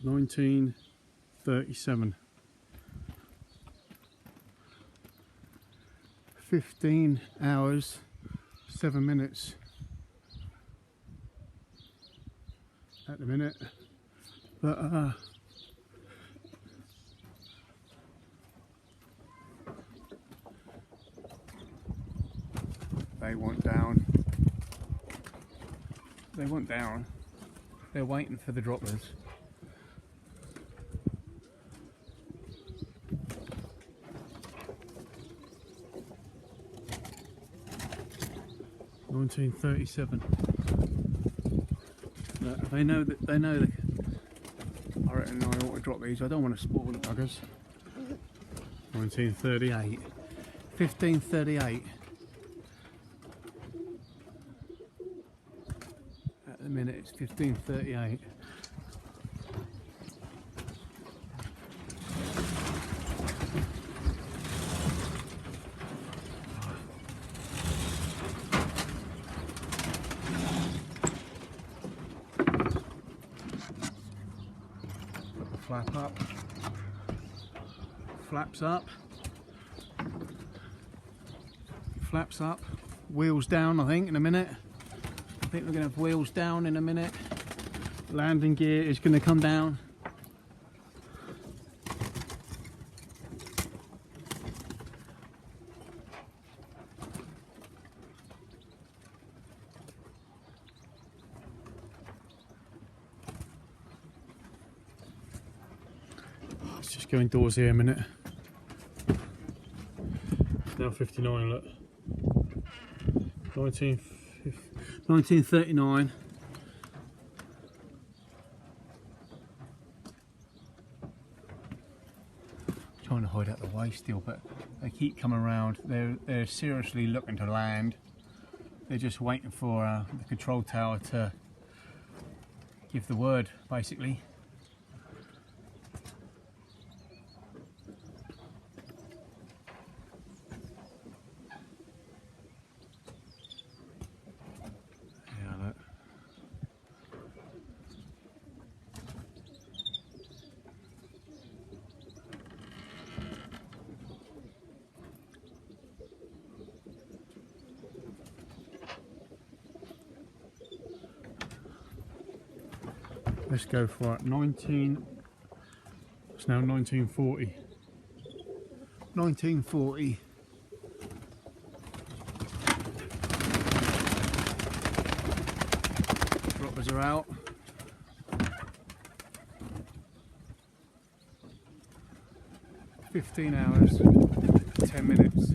1937. 15 hours, 7 minutes at the minute, but they want down. They want down. They're waiting for the droppers. $19.37. They know that. They know that. I reckon I ought to drop these. I don't want to spoil the buggers. 1938. 1538. At the minute, it's 1538. Flap up, flaps up, flaps up, wheels down. I think in a minute. I think we're going to have wheels down in a minute. Landing gear is going to come down. Let's just go indoors here a minute. It's now 59, look. 1939. Trying to hide out the way still, but they keep coming around. They're seriously looking to land. They're just waiting for the control tower to give the word, basically. Let's go for it. It's now 1940. 1940. Droppers are out. "15 hours, 10 minutes.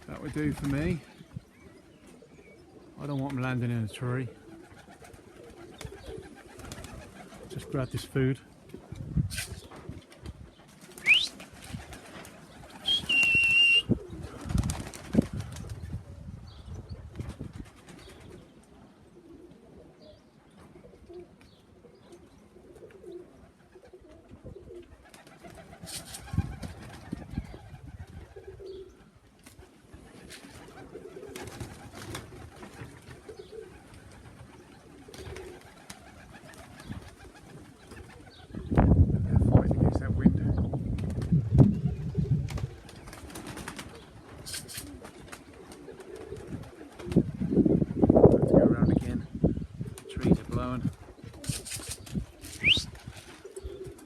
That would do for me. I don't want them landing in a tree. Just grab this food.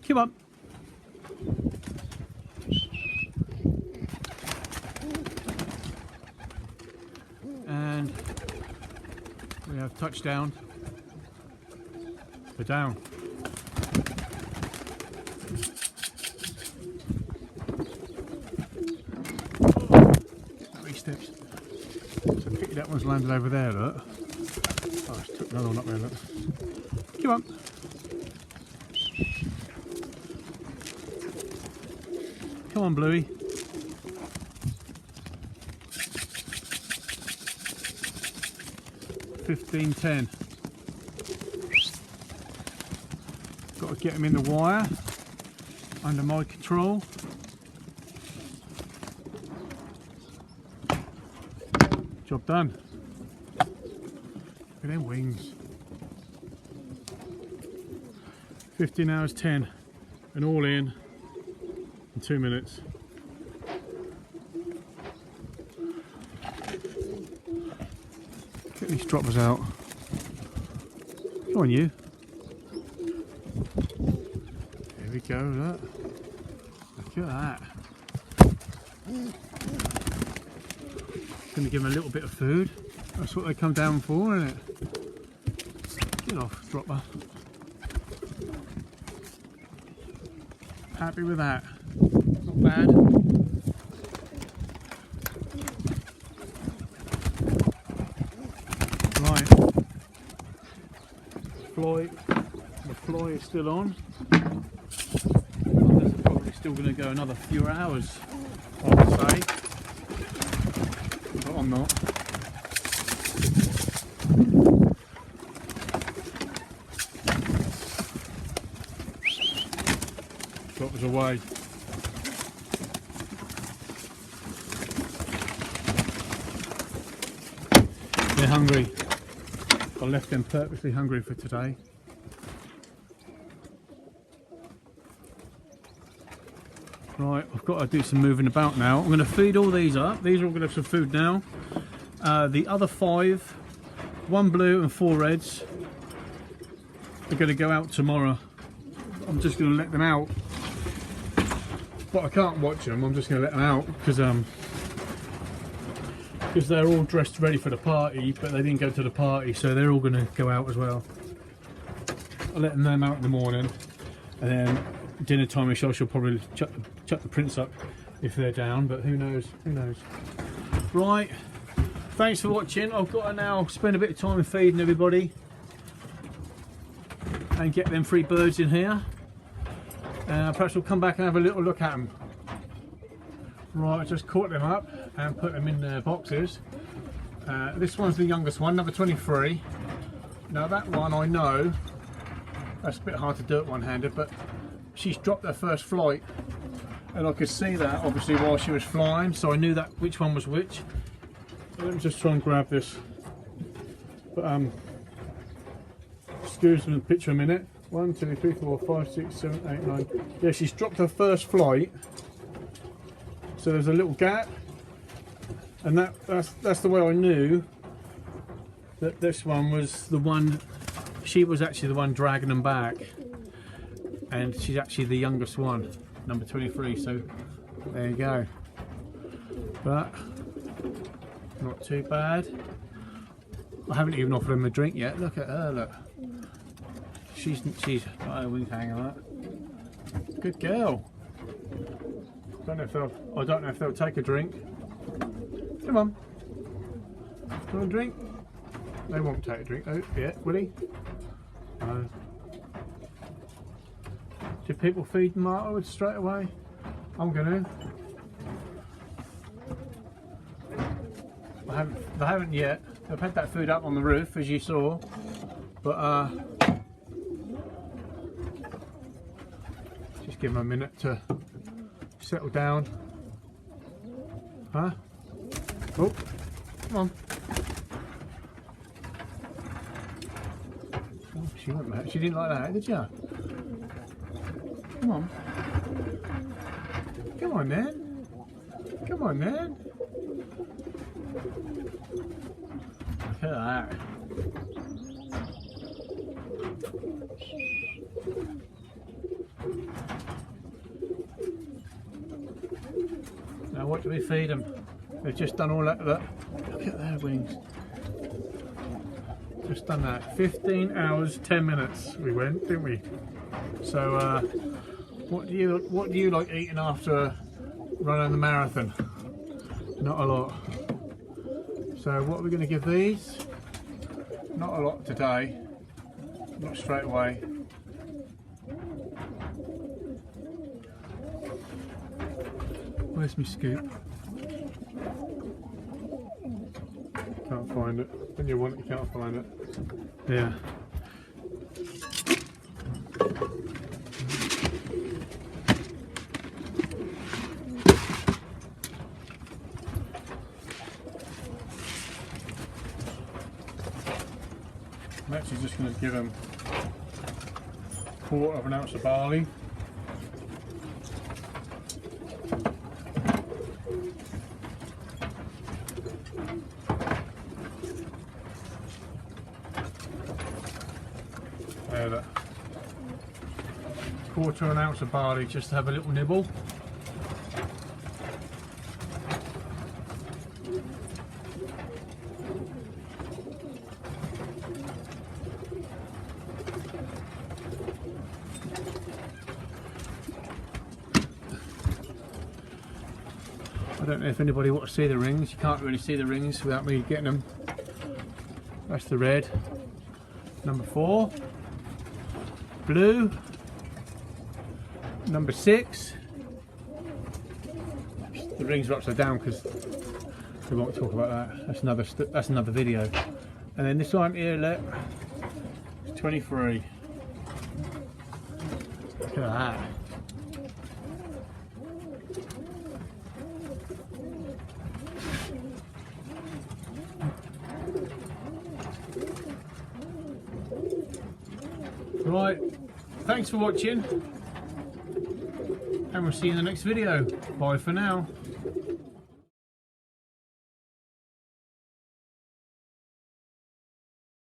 Come on. And we have touchdown. We're down. 3 steps. So that one's landed over there, look. Oh, I took another one up there, look. Come on. Come on, Bluey. $15.10. Got to get him in the wire under my control. Job done. at them wings. 15 hours 10 and all in 2 minutes. Get these droppers out. Come on, you. There we go, look. Look at that. Gonna give them a little bit of food. That's what they come down for, isn't it? Get off, dropper. Happy with that. Not bad. Right. The fly is still on. It's probably still going to go another few hours, I would say. But I'm not. Droppers away. They're hungry. I left them purposely hungry for today. Right, I've got to do some moving about now. I'm going to feed all these up. These are all going to have some food now. The other 5, 1 blue and 4 reds, are going to go out tomorrow. I'm just going to let them out. But I can't watch them, I'm just going to let them out because they're all dressed ready for the party, but they didn't go to the party, so they're all going to go out as well. I'll let them out in the morning, and then dinner time I shall probably chuck the prints up if they're down, but who knows, who knows. Right, thanks for watching. I've got to now spend a bit of time feeding everybody and get them 3 birds in here. Perhaps we'll come back and have a little look at them. Right, I just caught them up and put them in their boxes. This one's the youngest one, number 23. Now that one I know, that's a bit hard to do it one-handed, but she's dropped her first flight. And I could see that obviously while she was flying, so I knew that which one was which. Let me just try and grab this. But excuse me the picture a minute. 1, 2, 3, 4, 5, 6, 7, 8, 9. Yeah, she's dropped her first flight. So there's a little gap, and that's the way I knew that this one was the one. She was actually the one dragging them back, and she's actually the youngest one, number 23. So there you go. But not too bad. I haven't even offered them a drink yet. Look at her, look. She's got her wings hanging on that. Good girl. I don't know if they'll take a drink. Come on. Want a drink? They won't take a drink. Oh, yeah, will he? No. Do people feed them afterwards straight away? I'm gonna. They haven't yet. They've had that food up on the roof, as you saw, but just give them a minute to settle down. Huh? Oh, come on. Oh, she went back. She didn't like that, did you? Come on. Come on then. Come on then. Look at that. Now what do we feed them? They've just done all that. Look at their wings. Just done that. 15 hours 10 minutes we went, didn't we? So what do you like eating after running the marathon? Not a lot. So what are we going to give these? Not a lot today. Not straight away. Where's my scoop? Can't find it. When you want it, you can't find it. Yeah. Next, you're just going to give them 1/4 ounce of barley. There, 1/4 ounce of barley just to have a little nibble. I don't know if anybody wants to see the rings. You can't really see the rings without me getting them. That's the red. Number 4. Blue. Number 6. The rings are upside down because we won't talk about that. That's another video. And then this one here, look, 23. Look at that. Right, thanks for watching, and we'll see you in the next video. Bye for now.